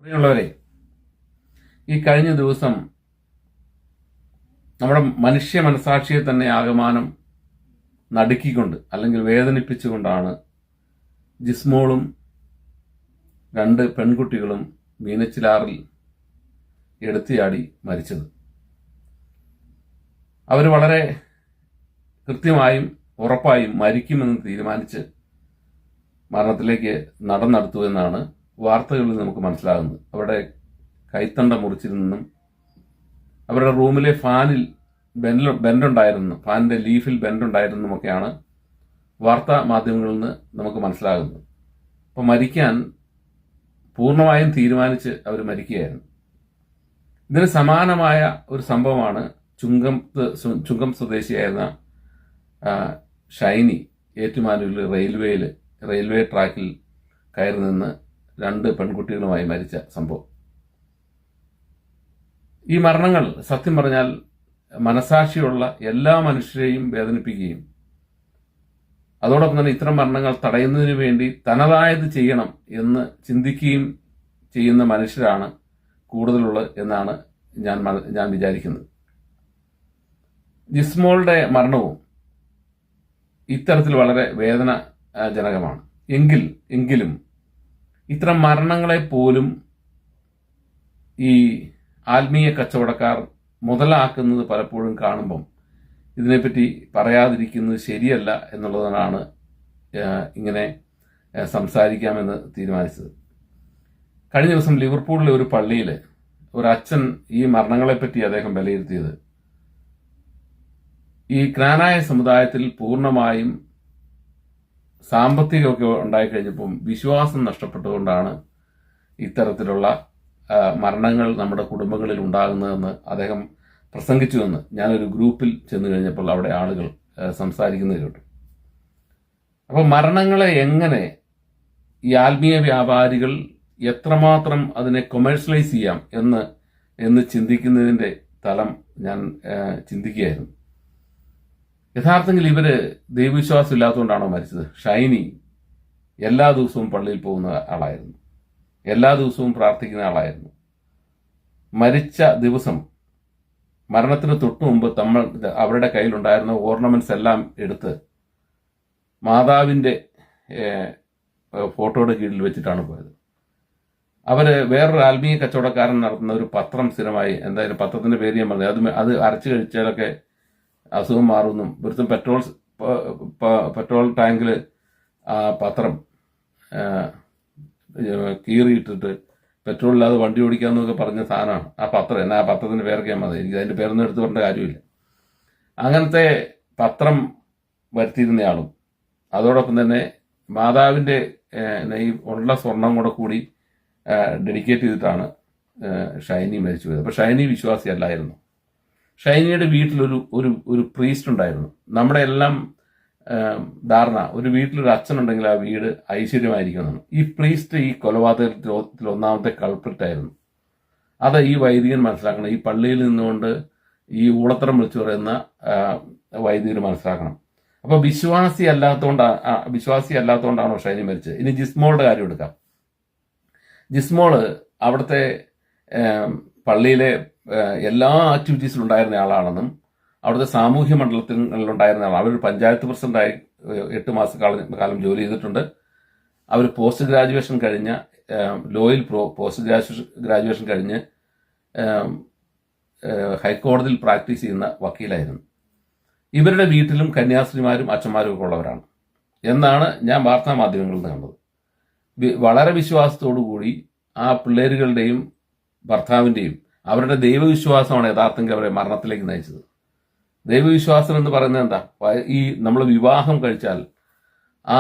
പ്രിയമുള്ളവരെ, ഈ കഴിഞ്ഞ ദിവസം നമ്മുടെ മനുഷ്യ മനസാക്ഷിയെ തന്നെ ആകമാനം നടുക്കിക്കൊണ്ട് അല്ലെങ്കിൽ വേദനിപ്പിച്ചുകൊണ്ടാണ് ജിസ്മോളും 2 പെൺകുട്ടികളും മീനച്ചിലാറിൽ എടുത്തിയാടി മരിച്ചത്. അവർ വളരെ കൃത്യമായും ഉറപ്പായും മരിക്കുമെന്ന് തീരുമാനിച്ച് മരണത്തിലേക്ക് നടന്നെടുത്തു എന്നാണ് വാർത്തകളിൽ നമുക്ക് മനസ്സിലാകുന്നത്. അവരുടെ കൈത്തണ്ട മുറിച്ചിരുന്നും അവരുടെ റൂമിലെ ഫാനിൽ ബെൻഡുണ്ടായിരുന്നു, ഫാനിന്റെ ലീഫിൽ ബെൻഡുണ്ടായിരുന്നുമൊക്കെയാണ് വാർത്താ മാധ്യമങ്ങളിൽ നിന്ന് നമുക്ക് മനസ്സിലാകുന്നത്. അപ്പോൾ മരിക്കാൻ പൂർണ്ണമായും തീരുമാനിച്ച് അവർ മരിക്കുകയായിരുന്നു. ഇതിന് സമാനമായ ഒരു സംഭവമാണ് ചുങ്കം സ്വദേശിയായിരുന്ന ഷൈനി ഏറ്റുമാനൂരിൽ റെയിൽവേ ട്രാക്കിൽ കയറി നിന്ന് 2 പെൺകുട്ടികളുമായി മരിച്ച സംഭവം. ഈ മരണങ്ങൾ സത്യം പറഞ്ഞാൽ മനസാക്ഷിയുള്ള എല്ലാ മനുഷ്യരെയും വേദനിപ്പിക്കുകയും അതോടൊപ്പം തന്നെ ഇത്തരം മരണങ്ങൾ തടയുന്നതിന് വേണ്ടി തനതായത് ചെയ്യണം എന്ന് ചിന്തിക്കുകയും ചെയ്യുന്ന മനുഷ്യരാണ് കൂടുതലുള്ളത് എന്നാണ് ഞാൻ വിചാരിക്കുന്നത്. ജിസ്മോളുടെ മരണവും ഇത്തരത്തിൽ വളരെ വേദനാജനകമാണ്. എങ്കിലും ഇത്തരം മരണങ്ങളെ പോലും ഈ ആത്മീയ കച്ചവടക്കാർ മുതലാക്കുന്നത് പലപ്പോഴും കാണുമ്പം ഇതിനെപ്പറ്റി പറയാതിരിക്കുന്നത് ശരിയല്ല എന്നുള്ളതാണ് ഇങ്ങനെ സംസാരിക്കാമെന്ന് തീരുമാനിച്ചത്. കഴിഞ്ഞ ദിവസം ലിവർപൂളിലെ ഒരു പള്ളിയിൽ ഒരു അച്ഛൻ ഈ മരണങ്ങളെപ്പറ്റി അദ്ദേഹം വിലയിരുത്തിയത് ഈ ക്നാനായ സമുദായത്തിൽ പൂർണ്ണമായും സാമ്പത്തികമൊക്കെ ഉണ്ടായിക്കഴിഞ്ഞപ്പം വിശ്വാസം നഷ്ടപ്പെട്ടുകൊണ്ടാണ് ഇത്തരത്തിലുള്ള മരണങ്ങൾ നമ്മുടെ കുടുംബങ്ങളിൽ ഉണ്ടാകുന്നതെന്ന് അദ്ദേഹം പ്രസംഗിച്ചുവെന്ന് ഞാനൊരു ഗ്രൂപ്പിൽ ചെന്ന് കഴിഞ്ഞപ്പോൾ അവിടെ ആളുകൾ സംസാരിക്കുന്നത് കേട്ടു. അപ്പോൾ മരണങ്ങളെ എങ്ങനെ ഈ ആത്മീയ വ്യാപാരികൾ എത്രമാത്രം അതിനെ കൊമേഴ്ഷ്യലൈസ് ചെയ്യാം എന്ന് ചിന്തിക്കുന്നതിൻ്റെ തലം ഞാൻ ചിന്തിക്കുകയായിരുന്നു. യഥാർത്ഥത്തിൽ ഇവര് ദൈവവിശ്വാസം ഇല്ലാത്തതുകൊണ്ടാണോ മരിച്ചത്? ഷൈനി എല്ലാ ദിവസവും പള്ളിയിൽ പോകുന്ന ആളായിരുന്നു, എല്ലാ ദിവസവും പ്രാർത്ഥിക്കുന്ന ആളായിരുന്നു. മരിച്ച ദിവസം മരണത്തിന് തൊട്ടു മുമ്പ് അവരുടെ കയ്യിലുണ്ടായിരുന്ന ഓർണമെന്റ്സ് എല്ലാം എടുത്ത് മാതാവിന്റെ ഫോട്ടോയുടെ കീഴിൽ വെച്ചിട്ടാണ് പോയത്. അവര് വേറൊരു ആത്മീയ കച്ചവടക്കാരൻ നടത്തുന്ന ഒരു പത്രം സ്ഥിരമായി, എന്തായാലും പത്രത്തിന്റെ പേര് ഞാൻ പറഞ്ഞു, അത് അരച്ചു കഴിച്ചാലൊക്കെ അസുഖം മാറുമെന്നും ഒരുത്തും പെട്രോൾ ടാങ്കിൽ പത്രം കീറിയിട്ടിട്ട് പെട്രോൾ ഇല്ലാതെ വണ്ടി ഓടിക്കാമെന്നൊക്കെ പറഞ്ഞ സാധനമാണ് ആ പത്രം. എന്നാ ആ പത്രത്തിന് പേരൊക്കെ മതി, എനിക്ക് അതിന്റെ പേരൊന്നും എടുത്ത് പറഞ്ഞ കാര്യമില്ല. അങ്ങനത്തെ പത്രം വരുത്തിയിരുന്നയാളും അതോടൊപ്പം തന്നെ മാതാവിന്റെ ഈ ഉള്ള സ്വർണം കൂടി ഡെഡിക്കേറ്റ് ചെയ്തിട്ടാണ് ഷൈനി മരിച്ചു പോയത്. അപ്പൊ ഷൈനി വിശ്വാസി അല്ലായിരുന്നു. ഷൈനിയുടെ വീട്ടിലൊരു ഒരു പ്രീസ്റ്റ് ഉണ്ടായിരുന്നു. നമ്മുടെ എല്ലാം ധാരണ ഒരു വീട്ടിലൊരു അച്ഛനുണ്ടെങ്കിൽ ആ വീട് ഐശ്വര്യമായിരിക്കുമെന്നാണ്. ഈ പ്രീസ്റ്റ് ഈ കൊലപാതകത്തിൽ ഒന്നാമത്തെ കൾപ്രിറ്റ് ആയിരുന്നു. അത് ഈ വൈദികൻ മനസ്സിലാക്കണം. ഈ പള്ളിയിൽ നിന്നുകൊണ്ട് ഈ ഊളത്തരം വിളിച്ചു പറയുന്ന വൈദികർ മനസ്സിലാക്കണം. അപ്പൊ വിശ്വാസി അല്ലാത്തതുകൊണ്ടാണോ ഷൈനി മരിച്ചത്? ഇനി ജിസ്മോളുടെ കാര്യം എടുക്കാം. ജിസ്മോള് അവിടുത്തെ പള്ളിയിലെ എല്ലാ ആക്ടിവിറ്റീസിലും ഉണ്ടായിരുന്ന ആളാണെന്നും അവിടുത്തെ സാമൂഹ്യ മണ്ഡലത്തിലുണ്ടായിരുന്ന ആളാണ്. അവരൊരു പഞ്ചായത്ത് പ്രസിഡന്റായി 8 മാസക്കാലം ജോലി ചെയ്തിട്ടുണ്ട്. അവർ പോസ്റ്റ് ഗ്രാജുവേഷൻ കഴിഞ്ഞ ലോയിൽ പോസ്റ്റ് ഗ്രാജുവേഷൻ കഴിഞ്ഞ് ഹൈക്കോടതിയിൽ പ്രാക്ടീസ് ചെയ്യുന്ന വക്കീലായിരുന്നു. ഇവരുടെ വീട്ടിലും കന്യാസ്ത്രീമാരും അച്ഛന്മാരും ഒക്കെ ഉള്ളവരാണ് എന്നാണ് ഞാൻ വാർത്താ മാധ്യമങ്ങളിൽ നിന്ന് കണ്ടത്. വളരെ വിശ്വാസത്തോടു കൂടി ആ പിള്ളേരുകളുടെയും ഭർത്താവിൻ്റെയും അവരുടെ ദൈവവിശ്വാസമാണ് യഥാർത്ഥത്തിൽ അവരെ മരണത്തിലേക്ക് നയിച്ചത്. ദൈവവിശ്വാസം എന്ന് പറയുന്നത് എന്താ? ഈ നമ്മൾ വിവാഹം കഴിച്ചാൽ ആ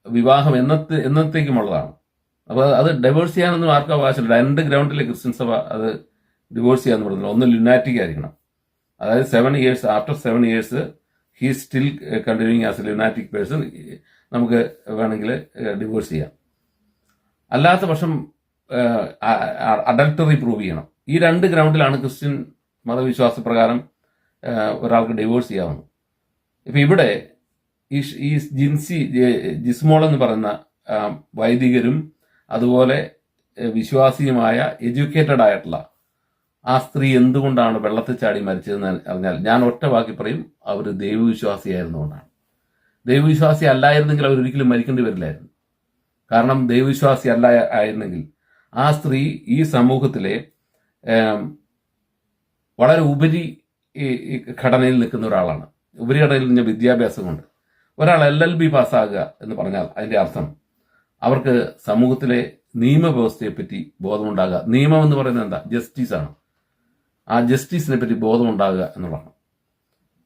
വിവാഹം എന്നത്തേക്കുമുള്ളതാണ്. അപ്പോൾ അത് ഡൈവേഴ്സ് ചെയ്യാനൊന്നും ആർക്കും അവകാശമില്ല. 2 ഗ്രൗണ്ടിലെ ക്രിസ്ത്യൻ സഭ അത് ഡിവോഴ്സ് ചെയ്യാന്ന് പറയുന്നത്. ഒന്ന് ലുനാറ്റിക് ആയിരിക്കണം, അതായത് 7 years, after 7 years he still continuing as A lunatic person, നമുക്ക് വേണമെങ്കിൽ ഡിവോഴ്സ് ചെയ്യാം. അല്ലാത്ത പക്ഷം അഡൾട്ടറി പ്രൂവ് ചെയ്യണം. ഈ 2 ഗ്രൗണ്ടിലാണ് ക്രിസ്ത്യൻ മതവിശ്വാസ പ്രകാരം ഒരാൾക്ക് ഡിവോഴ്സ് ചെയ്യാവുന്നത്. ഇപ്പൊ ഇവിടെ ഈ ജിസ്മോൾ എന്ന് പറയുന്ന വൈദികരും അതുപോലെ വിശ്വാസിയുമായ എഡ്യൂക്കേറ്റഡ് ആയിട്ടുള്ള ആ സ്ത്രീ എന്തുകൊണ്ടാണ് വെള്ളത്തിൽ ചാടി മരിച്ചതെന്ന് അറിഞ്ഞാൽ ഞാൻ ഒറ്റ വാക്കി പറയും, അവർ ദൈവവിശ്വാസിയായിരുന്നുകൊണ്ടാണ്. ദൈവവിശ്വാസി അല്ലായിരുന്നെങ്കിൽ അവരൊരിക്കലും മരിക്കേണ്ടി വരില്ലായിരുന്നു. കാരണം ദൈവവിശ്വാസി അല്ല ആയിരുന്നെങ്കിൽ ആ സ്ത്രീ ഈ സമൂഹത്തിലെ വളരെ ഉപരി ഘടനയിൽ നിൽക്കുന്ന ഒരാളാണ്. ഉപരിഘടനയിൽ നിന്ന വിദ്യാഭ്യാസം കൊണ്ട് ഒരാൾ LLB പാസ്സാകുക എന്ന് പറഞ്ഞാൽ അതിന്റെ അർത്ഥം അവർക്ക് സമൂഹത്തിലെ നിയമവ്യവസ്ഥയെപ്പറ്റി ബോധമുണ്ടാകുക. നിയമം എന്ന് പറയുന്നത് എന്താ? ജസ്റ്റിസാണ്. ആ ജസ്റ്റിസിനെ പറ്റി ബോധമുണ്ടാകുക എന്നുള്ളതാണ്.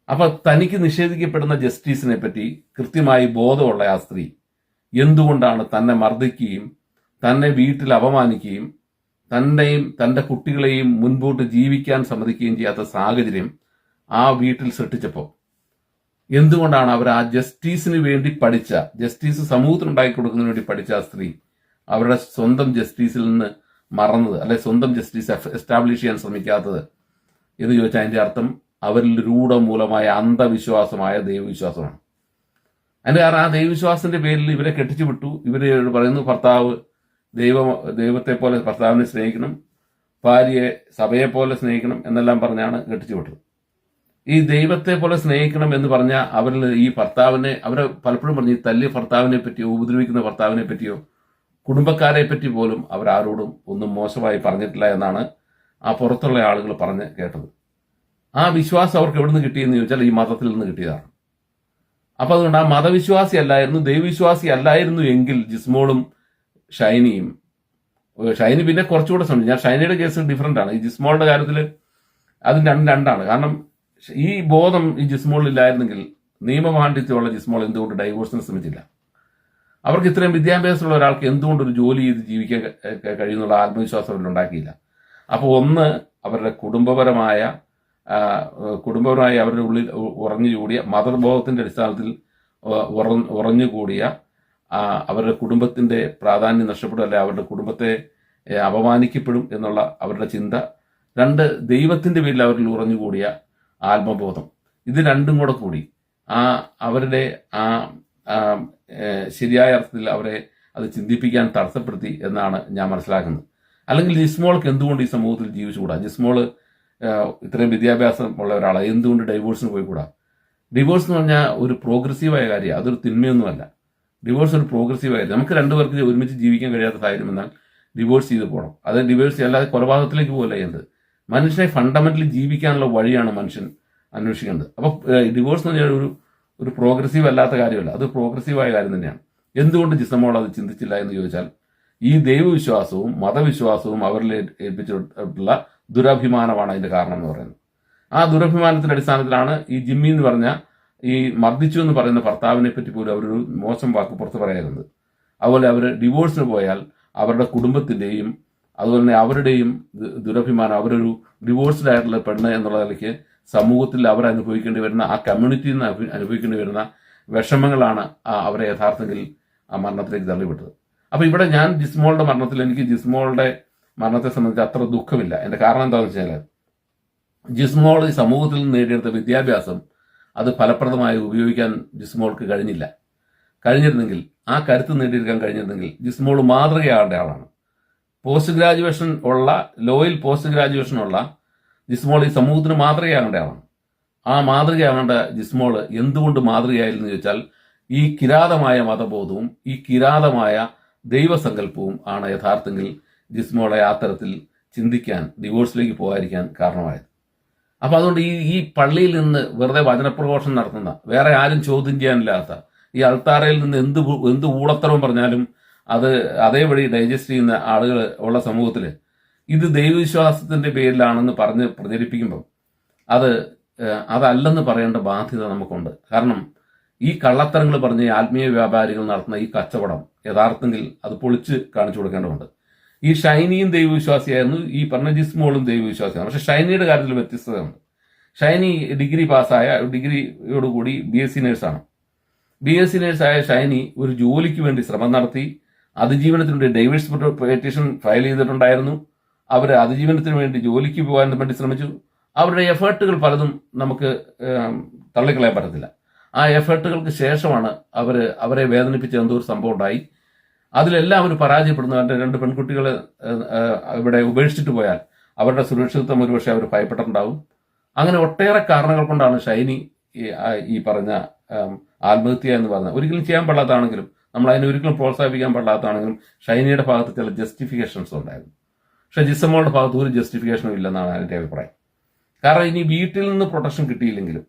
അപ്പൊ തനിക്ക് നിഷേധിക്കപ്പെടുന്ന ജസ്റ്റിസിനെ പറ്റി കൃത്യമായി ബോധമുള്ള ആ സ്ത്രീ എന്തുകൊണ്ടാണ് തന്നെ മർദ്ദിക്കുകയും തന്നെ വീട്ടിൽ അപമാനിക്കുകയും തന്നെയും തന്റെ കുട്ടികളെയും മുൻപോട്ട് ജീവിക്കാൻ സമ്മതിക്കുകയും ചെയ്യാത്ത സാഹചര്യം ആ വീട്ടിൽ സൃഷ്ടിച്ചപ്പോൾ എന്തുകൊണ്ടാണ് അവർ ആ ജസ്റ്റിസിന് വേണ്ടി പഠിച്ച, ജസ്റ്റിസ് സമൂഹത്തിന് ഉണ്ടാക്കി കൊടുക്കുന്നതിന് വേണ്ടി പഠിച്ച ആ സ്ത്രീ അവരുടെ സ്വന്തം ജസ്റ്റിസിൽ നിന്ന് മറന്നത്, അല്ലെ സ്വന്തം ജസ്റ്റിസ് എസ്റ്റാബ്ലിഷ് ചെയ്യാൻ ശ്രമിക്കാത്തത് എന്ന് ചോദിച്ചാൽ അതിന്റെ അർത്ഥം അവരിൽ രൂഢമൂലമായ അന്ധവിശ്വാസമായ ദൈവവിശ്വാസമാണ്. അതിന്റെ കാരണം ആ ദൈവവിശ്വാസത്തിന്റെ പേരിൽ ഇവരെ കെട്ടിച്ചു വിട്ടു. ഇവര് പറയുന്നു ഭർത്താവ് ദൈവത്തെ പോലെ ഭർത്താവിനെ സ്നേഹിക്കണം, ഭാര്യയെ സഭയെ പോലെ സ്നേഹിക്കണം എന്നെല്ലാം പറഞ്ഞാണ് കെട്ടിച്ചു വിട്ടത്. ഈ ദൈവത്തെ പോലെ സ്നേഹിക്കണം എന്ന് പറഞ്ഞ അവരിൽ ഈ ഭർത്താവിനെ, അവരെ പലപ്പോഴും പറഞ്ഞു ഈ തല്ലിയ ഭർത്താവിനെ പറ്റിയോ ഉപദ്രവിക്കുന്ന ഭർത്താവിനെ പറ്റിയോ കുടുംബക്കാരെ പറ്റി പോലും അവരാരോടും ഒന്നും മോശമായി പറഞ്ഞിട്ടില്ല എന്നാണ് ആ പുറത്തുള്ള ആളുകൾ പറഞ്ഞ് കേട്ടത്. ആ വിശ്വാസം അവർക്ക് എവിടെ നിന്ന് കിട്ടിയെന്ന് ചോദിച്ചാൽ ഈ മതത്തിൽ നിന്ന് കിട്ടിയതാണ്. അപ്പൊ അതുകൊണ്ട് ആ മതവിശ്വാസി അല്ലായിരുന്നു, ദൈവവിശ്വാസി അല്ലായിരുന്നു എങ്കിൽ ജിസ്മോളും ഷൈനിയും, ഷൈനി പിന്നെ കുറച്ചുകൂടെ ശ്രമിച്ചു. ഞാൻ ഷൈനിയുടെ കേസ് ഡിഫറെന്റ് ആണ്. ഈ ജിസ്മോളുടെ കാര്യത്തിൽ അതിന് രണ്ടാണ്. കാരണം ഈ ബോധം ഈ ജിസ്മോളിലില്ലായിരുന്നെങ്കിൽ നിയമപാണ്ഡിത്യമുള്ള ജിസ്മോൾ എന്തുകൊണ്ട് ഡൈവോഴ്സിന് ശ്രമിച്ചില്ല? അവർക്ക് ഇത്രയും വിദ്യാഭ്യാസമുള്ള ഒരാൾക്ക് എന്തുകൊണ്ട് ഒരു ജോലി ചെയ്ത് ജീവിക്കാൻ കഴിയുന്നുള്ള ആത്മവിശ്വാസം അവരുണ്ടാക്കിയില്ല. അപ്പോൾ ഒന്ന് അവരുടെ കുടുംബപരമായ അവരുടെ ഉള്ളിൽ ഉറഞ്ഞുകൂടിയ മതബോധത്തിന്റെ അടിസ്ഥാനത്തിൽ ഉറഞ്ഞുകൂടിയ അവരുടെ കുടുംബത്തിന്റെ പ്രാധാന്യം നഷ്ടപ്പെടും, അല്ലെ അവരുടെ കുടുംബത്തെ അപമാനിക്കപ്പെടും എന്നുള്ള അവരുടെ ചിന്ത. രണ്ട്, ദൈവത്തിന്റെ പേരിൽ അവരിൽ ഉറഞ്ഞുകൂടിയ ആത്മബോധം. ഇത് രണ്ടും കൂടെ കൂടി അവരുടെ ശരിയായ അർത്ഥത്തിൽ അവരെ അത് ചിന്തിപ്പിക്കാൻ തടസ്സപ്പെടുത്തി എന്നാണ് ഞാൻ മനസ്സിലാക്കുന്നത്. അല്ലെങ്കിൽ ജിസ്മോൾക്ക് എന്തുകൊണ്ട് ഈ സമൂഹത്തിൽ ജീവിച്ചുകൂടാ? ജിസ്മോള് ഇത്രയും വിദ്യാഭ്യാസം ഉള്ള ഒരാളാണ്, എന്തുകൊണ്ട് ഡൈവോഴ്സിന് പോയിക്കൂടാ? ഡിവോഴ്സ് എന്ന് പറഞ്ഞാൽ ഒരു പ്രോഗ്രസീവായ കാര്യമാണ്, അതൊരു തിന്മയൊന്നുമല്ല. ഡിവോഴ്സ് ഒരു പ്രോഗ്രസീവായ കാര്യം. നമുക്ക് രണ്ടുപേർക്ക് ഒരുമിച്ച് ജീവിക്കാൻ കഴിയാത്ത സാഹചര്യം എന്നാൽ ഡിവോഴ്സ് ചെയ്ത് പോകണം. അത് ഡിവോഴ്സ് അല്ലാതെ കൊലപാതകത്തിലേക്ക് പോകല്ല ചെയ്യുന്നത്. മനുഷ്യനെ ഫണ്ടമെന്റലി ജീവിക്കാനുള്ള വഴിയാണ് മനുഷ്യൻ അന്വേഷിക്കേണ്ടത്. അപ്പോൾ ഡിവോഴ്സ് എന്ന് പറഞ്ഞാൽ ഒരു പ്രോഗ്രസീവ് അല്ലാത്ത കാര്യമല്ല, അത് പ്രോഗ്രസീവായ കാര്യം തന്നെയാണ്. എന്തുകൊണ്ട് ജിസമോൾ അത് ചിന്തിച്ചില്ല എന്ന് ചോദിച്ചാൽ ഈ ദൈവവിശ്വാസവും മതവിശ്വാസവും അവരിൽ ഏൽപ്പിച്ചിട്ടുള്ള ദുരഭിമാനമാണ് അതിന്റെ കാരണം എന്ന് പറയുന്നത്. ആ ദുരഭിമാനത്തിന്റെ അടിസ്ഥാനത്തിലാണ് ഈ ജിമ്മി എന്ന് പറഞ്ഞ ഈ മർദ്ദിച്ചു എന്ന് പറയുന്ന ഭർത്താവിനെ പറ്റി പോലും അവരൊരു മോശം വാക്ക് പുറത്ത് പറയാറുണ്ട്. അതുപോലെ അവർ ഡിവോഴ്സിന് പോയാൽ അവരുടെ കുടുംബത്തിന്റെയും അതുപോലെ തന്നെ അവരുടെയും ദുരഭിമാനം, അവരൊരു ഡിവോഴ്സ്ഡ് ആയിട്ടുള്ള പെണ്ണ് എന്നുള്ള നിലയ്ക്ക് സമൂഹത്തിൽ അവർ അനുഭവിക്കേണ്ടി വരുന്ന, ആ കമ്മ്യൂണിറ്റിയിൽ നിന്ന് അനുഭവിക്കേണ്ടി വരുന്ന വിഷമങ്ങളാണ് അവരെ യഥാർത്ഥത്തിൽ ആ മരണത്തിലേക്ക് തള്ളിവിട്ടത്. അപ്പൊ ഇവിടെ ഞാൻ ജിസ്മോളുടെ മരണത്തിൽ എനിക്ക് ജിസ്മോളുടെ മരണത്തെ സംബന്ധിച്ച് അത്ര ദുഃഖമില്ല. എന്റെ കാരണം എന്താണെന്ന് വെച്ചാൽ ജിസ്മോൾ ഈ സമൂഹത്തിൽ നിന്ന് നേടിയെടുത്ത വിദ്യാഭ്യാസം അത് ഫലപ്രദമായി ഉപയോഗിക്കാൻ ജിസ്മോൾക്ക് കഴിഞ്ഞിരുന്നെങ്കിൽ ആ കരുത്ത് നേടിയെടുക്കാൻ കഴിഞ്ഞിരുന്നെങ്കിൽ ജിസ്മോൾ മാതൃകയാവേണ്ട ആളാണ്. പോസ്റ്റ് ഗ്രാജുവേഷൻ ഉള്ള, ലോയിൽ പോസ്റ്റ് ഗ്രാജുവേഷൻ ഉള്ള ജിസ്മോൾ ഈ സമൂഹത്തിന് മാതൃകയാകേണ്ട ആളാണ്. ആ മാതൃകയാകേണ്ട ജിസ്മോൾ എന്തുകൊണ്ട് മാതൃകയായില്ലെന്ന് ചോദിച്ചാൽ ഈ കിരാതമായ മതബോധവും ഈ കിരാതമായ ദൈവസങ്കല്പവും ആണ് യഥാർത്ഥത്തിൽ ജിസ്മോളെ ആ തരത്തിൽ ചിന്തിക്കാൻ, ഡിവോഴ്സിലേക്ക് പോകാതിരിക്കാൻ കാരണമായത്. അപ്പൊ അതുകൊണ്ട് ഈ പള്ളിയിൽ നിന്ന് വെറുതെ വചനപ്രഘോഷണം നടത്തുന്ന, വേറെ ആരും ചോദ്യം ചെയ്യാനില്ലാത്ത, ഈ അൾത്താരയിൽ നിന്ന് എന്ത് ഊളത്തരവും പറഞ്ഞാലും അത് അതേപടി ഡൈജസ്റ്റ് ചെയ്യുന്ന ആളുകൾ ഉള്ള സമൂഹത്തിൽ ഇത് ദൈവവിശ്വാസത്തിന്റെ പേരിലാണെന്ന് പറഞ്ഞ് പ്രചരിപ്പിക്കുമ്പോൾ അതല്ലെന്ന് പറയേണ്ട ബാധ്യത നമുക്കുണ്ട്. കാരണം ഈ കള്ളത്തരങ്ങൾ പറഞ്ഞ് ആത്മീയ വ്യാപാരികൾ നടത്തുന്ന ഈ കച്ചവടം യഥാർത്ഥത്തിൽ അത് പൊളിച്ച് കാണിച്ചു കൊടുക്കേണ്ടതുണ്ട്. ഈ ഷൈനിയും ദൈവവിശ്വാസിയായിരുന്നു, ഈ പറഞ്ഞ ജിസ്മോളും ദൈവവിശ്വാസിയാണ്. പക്ഷെ ഷൈനിയുടെ കാര്യത്തിൽ വ്യത്യസ്തതയുണ്ട്. ഷൈനി ഡിഗ്രി പാസ്സായ, ഡിഗ്രിയോടുകൂടി BSc നേഴ്സാണ്. BSc നേഴ്സായ ഷൈനി ഒരു ജോലിക്ക് വേണ്ടി ശ്രമം നടത്തി, അതിജീവനത്തിന് വേണ്ടി ഡൈവേഴ്സ് പെറ്റീഷൻ ഫയൽ ചെയ്തിട്ടുണ്ടായിരുന്നു. അവർ അതിജീവനത്തിന് വേണ്ടി ജോലിക്ക് പോകാൻ വേണ്ടി ശ്രമിച്ചു. അവരുടെ എഫേർട്ടുകൾ പലതും നമുക്ക് തള്ളിക്കളയാൻ പറ്റത്തില്ല. ആ എഫേർട്ടുകൾക്ക് ശേഷമാണ് അവരെ വേദനിപ്പിച്ച എന്തോ ഒരു സംഭവം ഉണ്ടായി. അതിലെല്ലാം അവർ പരാജയപ്പെടുന്നു. എൻ്റെ 2 പെൺകുട്ടികൾ ഇവിടെ ഉപേക്ഷിച്ചിട്ട് പോയാൽ അവരുടെ സുരക്ഷിതത്വം ഒരുപക്ഷെ അവർ ഭയപ്പെട്ടിട്ടുണ്ടാവും. അങ്ങനെ ഒട്ടേറെ കാരണങ്ങൾ കൊണ്ടാണ് ഷൈനി ഈ പറഞ്ഞ ആത്മഹത്യ എന്ന് പറഞ്ഞത്. ഒരിക്കലും ചെയ്യാൻ പാടില്ലാത്താണെങ്കിലും നമ്മൾ അതിനെ ഒരിക്കലും പ്രോത്സാഹിപ്പിക്കാൻ പാടില്ലാത്താണെങ്കിലും ഷൈനിയുടെ ഭാഗത്ത് ചില ജസ്റ്റിഫിക്കേഷൻസ് ഉണ്ടായിരുന്നു. പക്ഷെ ജിസമ്മോളുടെ ഭാഗത്ത് ഒരു ജസ്റ്റിഫിക്കേഷനും ഇല്ലെന്നാണ് എൻ്റെ അഭിപ്രായം. കാരണം ഇനി വീട്ടിൽ നിന്ന് പ്രൊട്ടക്ഷൻ കിട്ടിയില്ലെങ്കിലും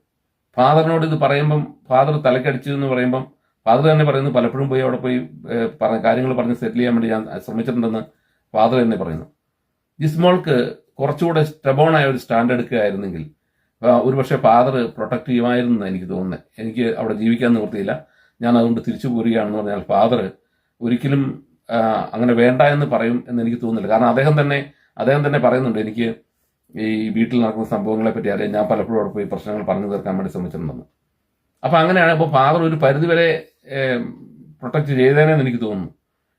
ഫാദറിനോട് ഇത് പറയുമ്പം ഫാദർ തലക്കടിച്ചു എന്ന് പറയുമ്പം ഫാദർ തന്നെ പറയുന്നു പലപ്പോഴും പോയി അവിടെ പോയി കാര്യങ്ങൾ പറഞ്ഞ് സെറ്റിൽ ചെയ്യാൻ വേണ്ടി ഞാൻ ശ്രമിച്ചിട്ടുണ്ടെന്ന് ഫാദർ തന്നെ പറയുന്നു. ജിസ്മോൾക്ക് കുറച്ചുകൂടെ സ്റ്റബോണായ ഒരു സ്റ്റാൻഡ് എടുക്കുകയായിരുന്നെങ്കിൽ ഒരുപക്ഷെ ഫാദർ പ്രൊട്ടക്ട് ചെയ്യുമായിരുന്നു എനിക്ക് തോന്നുന്നത്. എനിക്ക് അവിടെ ജീവിക്കാൻ നിവൃത്തിയില്ല, ഞാൻ അതുകൊണ്ട് തിരിച്ചു പോരുകയാണെന്ന് പറഞ്ഞാൽ ഫാദർ ഒരിക്കലും അങ്ങനെ വേണ്ട എന്ന് പറയും എന്ന് എനിക്ക് തോന്നുന്നില്ല. കാരണം അദ്ദേഹം തന്നെ പറയുന്നുണ്ട്, എനിക്ക് ഈ വീട്ടിൽ നടക്കുന്ന സംഭവങ്ങളെ പറ്റി അറിയാം, ഞാൻ പലപ്പോഴും അവിടെ പോയി പ്രശ്നങ്ങൾ പറഞ്ഞു തീർക്കാൻ വേണ്ടി ശ്രമിച്ചിട്ടുണ്ടെന്ന്. അപ്പം അങ്ങനെയാണ് ഇപ്പോൾ ഫാദർ ഒരു പരിധിവരെ പ്രൊട്ടക്ട് ചെയ്തേനെന്ന് എനിക്ക് തോന്നുന്നു.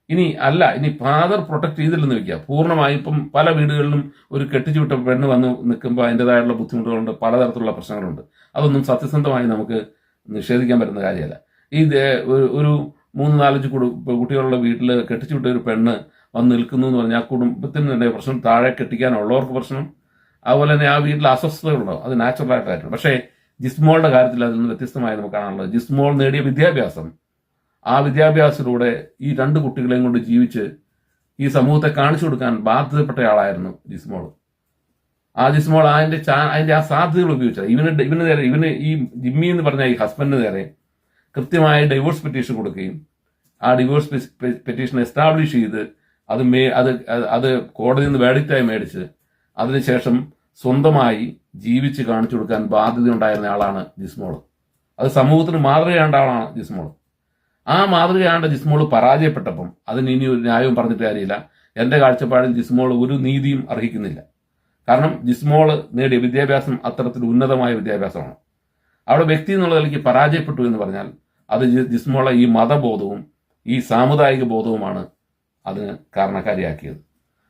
ഇനി ഫാദർ പ്രൊട്ടക്ട് ചെയ്തില്ലെന്ന് വെക്കുക, പൂർണ്ണമായും ഇപ്പം പല വീടുകളിലും ഒരു കെട്ടിച്ചു വിട്ട പെണ്ണ് വന്ന് നിൽക്കുമ്പോൾ അതിൻ്റെതായുള്ള ബുദ്ധിമുട്ടുകളുണ്ട്, പലതരത്തിലുള്ള പ്രശ്നങ്ങളുണ്ട്. അതൊന്നും സത്യസന്ധമായി നമുക്ക് നിഷേധിക്കാൻ പറ്റുന്ന കാര്യമല്ല. ഒരു 3-4 കുട്ടികളുള്ള വീട്ടിൽ കെട്ടിച്ചു വിട്ട ഒരു പെണ്ണ് വന്ന് നിൽക്കുന്നു എന്ന് പറഞ്ഞാൽ ആ കുടുംബത്തിന് തന്നെ പ്രശ്നം, താഴെ കെട്ടിക്കാനുള്ളവർക്ക് പ്രശ്നം, അതുപോലെ തന്നെ ആ വീട്ടിൽ അസ്വസ്ഥതകളുണ്ടാവും. അത് നാച്ചുറലായിട്ടായിരുന്നു. പക്ഷേ ജിസ്മോളുടെ കാര്യത്തിൽ അതിൽ നിന്ന് വ്യത്യസ്തമായി നമുക്ക് കാണാനുള്ളത്, ജിസ്മോൾ നേടിയ വിദ്യാഭ്യാസം, ആ വിദ്യാഭ്യാസത്തിലൂടെ ഈ 2 കുട്ടികളെയും കൊണ്ട് ജീവിച്ച് ഈ സമൂഹത്തെ കാണിച്ചു കൊടുക്കാൻ ബാധ്യതപ്പെട്ട ആളായിരുന്നു ജിസ്മോൾ. ആ ജിസ്മോൾ അതിന്റെ ആ സാധ്യതകൾ ഉപയോഗിച്ചത് ഇവന് ഈ ജിമ്മി എന്ന് പറഞ്ഞ ഈ ഹസ്ബൻഡിന് നേരെ കൃത്യമായ ഡൈവോഴ്സ് പെറ്റീഷൻ കൊടുക്കുകയും ആ ഡിവോഴ്സ് പെറ്റീഷൻ എസ്റ്റാബ്ലിഷ് ചെയ്ത് അത് കോടതിയിൽ നിന്ന് വേഡിക്റ്റായി മേടിച്ച് അതിനുശേഷം സ്വന്തമായി ജീവിച്ച് കാണിച്ചു കൊടുക്കാൻ ബാധ്യതയുണ്ടായിരുന്ന ആളാണ് ജിസ്മോൾ. അത് സമൂഹത്തിന് മാതൃകയാണ്ട ആളാണ് ജിസ്മോൾ. ആ മാതൃകയാണ്ട ജിസ്മോൾ പരാജയപ്പെട്ടപ്പം അതിന് ഇനി ഒരു ന്യായവും പറഞ്ഞിട്ട് കാര്യമില്ല. എൻ്റെ കാഴ്ചപ്പാടിൽ ജിസ്മോൾ ഒരു നീതിയും അർഹിക്കുന്നില്ല. കാരണം ജിസ്മോൾ നേടിയ വിദ്യാഭ്യാസം അത്തരത്തിൽ ഉന്നതമായ വിദ്യാഭ്യാസമാണ്. അവിടെ വ്യക്തി എന്നുള്ള നിലയ്ക്ക് പരാജയപ്പെട്ടു എന്ന് പറഞ്ഞാൽ അത് ജിസ്മോളെ ഈ മതബോധവും ഈ സാമുദായിക ബോധവുമാണ് അതിന് കാരണക്കാരിയാക്കിയത്.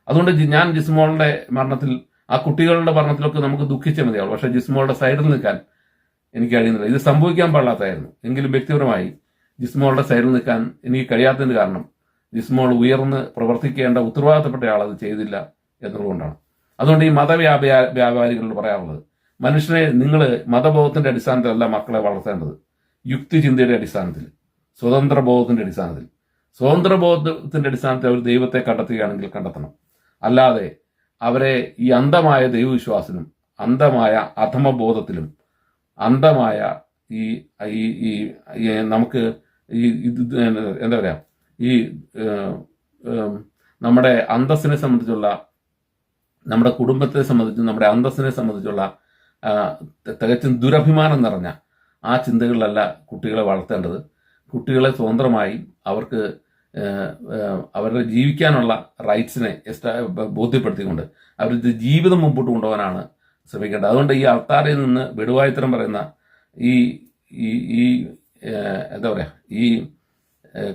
അതുകൊണ്ട് ഞാൻ ജിസ്മോളുടെ മരണത്തിൽ, ആ കുട്ടികളുടെ മരണത്തിലൊക്കെ നമുക്ക് ദുഃഖിച്ചേ മതിയാവും. പക്ഷേ ജിസ്മോളുടെ സൈഡിൽ നിൽക്കാൻ എനിക്ക് കഴിയുന്നില്ല. ഇത് സംഭവിക്കാൻ പാടില്ലാത്തായിരുന്നു. എങ്കിലും വ്യക്തിപരമായി ജിസ്മോളുടെ സൈഡിൽ നിൽക്കാൻ എനിക്ക് കഴിയാത്തതിന് കാരണം ജിസ്മോൾ ഉയർന്ന് പ്രവർത്തിക്കേണ്ട ഉത്തരവാദിത്തപ്പെട്ട ആളത് ചെയ്തില്ല എന്നുള്ളതുകൊണ്ടാണ്. അതുകൊണ്ട് ഈ വ്യാപാരികളോട് പറയാറുള്ളത്, മനുഷ്യനെ നിങ്ങൾ മതബോധത്തിന്റെ അടിസ്ഥാനത്തിലല്ല മക്കളെ വളർത്തേണ്ടത്, യുക്തിചിന്തയുടെ അടിസ്ഥാനത്തിൽ, സ്വതന്ത്ര ബോധത്തിന്റെ അടിസ്ഥാനത്തിൽ. സ്വതന്ത്ര ബോധത്തിന്റെ അടിസ്ഥാനത്തിൽ അവർ ദൈവത്തെ കണ്ടെത്തുകയാണെങ്കിൽ കണ്ടെത്തണം. അല്ലാതെ അവരെ ഈ അന്ധമായ ദൈവവിശ്വാസത്തിലും അന്ധമായ അധമബോധത്തിലും അന്ധമായ ഈ നമുക്ക് ഈ എന്താ പറയാ ഈ നമ്മുടെ അന്തസ്സിനെ സംബന്ധിച്ചുള്ള, നമ്മുടെ കുടുംബത്തെ സംബന്ധിച്ചും നമ്മുടെ അന്തസ്സിനെ സംബന്ധിച്ചുള്ള തികച്ചും ദുരഭിമാനം നിറഞ്ഞ ആ ചിന്തകളിലല്ല കുട്ടികളെ വളർത്തേണ്ടത്. കുട്ടികളെ സ്വതന്ത്രമായി അവർക്ക് അവരുടെ ജീവിക്കാനുള്ള റൈറ്റ്സിനെ ബോധ്യപ്പെടുത്തിക്കൊണ്ട് അവരുടെ ജീവിതം മുമ്പോട്ട് കൊണ്ടുപോകാനാണ് ശ്രമിക്കേണ്ടത്. അതുകൊണ്ട് ഈ അൾത്താരയിൽ നിന്ന് വെടുവായുത്തരം പറയുന്ന ഈ എന്താ പറയുക, ഈ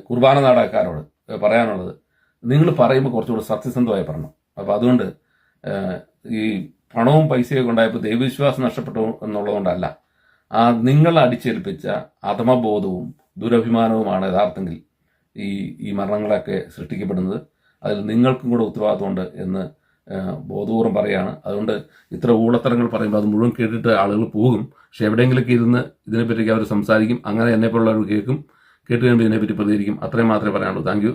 കുർബാന നാടകക്കാരോട് പറയാനുള്ളത്, നിങ്ങൾ പറയുമ്പോൾ കുറച്ചുകൂടി സത്യസന്ധമായി പറയണം. അപ്പോൾ അതുകൊണ്ട് ഈ പണവും പൈസയൊക്കെ ഉണ്ടായപ്പോൾ ദൈവവിശ്വാസം നഷ്ടപ്പെട്ടു എന്നുള്ളതുകൊണ്ടല്ല, നിങ്ങൾ അടിച്ചേൽപ്പിച്ച അധമബോധവും ദുരഭിമാനവുമാണ് യഥാർത്ഥത്തിൽ ഈ മരണങ്ങളൊക്കെ സൃഷ്ടിക്കപ്പെടുന്നത്. അതിൽ നിങ്ങൾക്കും കൂടെ ഉത്തരവാദിത്വമുണ്ട് എന്ന് ബോധപൂർവ്വം പറയുകയാണ്. അതുകൊണ്ട് ഇത്ര ഊളത്തരങ്ങൾ പറയുമ്പോൾ അത് മുഴുവൻ കേട്ടിട്ട് ആളുകൾ പോകും. പക്ഷെ എവിടെയെങ്കിലൊക്കെ ഇരുന്ന് ഇതിനെപ്പറ്റിയൊക്കെ അവർ സംസാരിക്കും. അങ്ങനെ എന്നെപ്പോലുള്ളവർ കേൾക്കും, കേട്ട് കഴിയുമ്പോൾ ഇതിനെപ്പറ്റി പ്രതികരിക്കും. അത്രയും മാത്രമേ പറയാനുള്ളൂ. Thank you.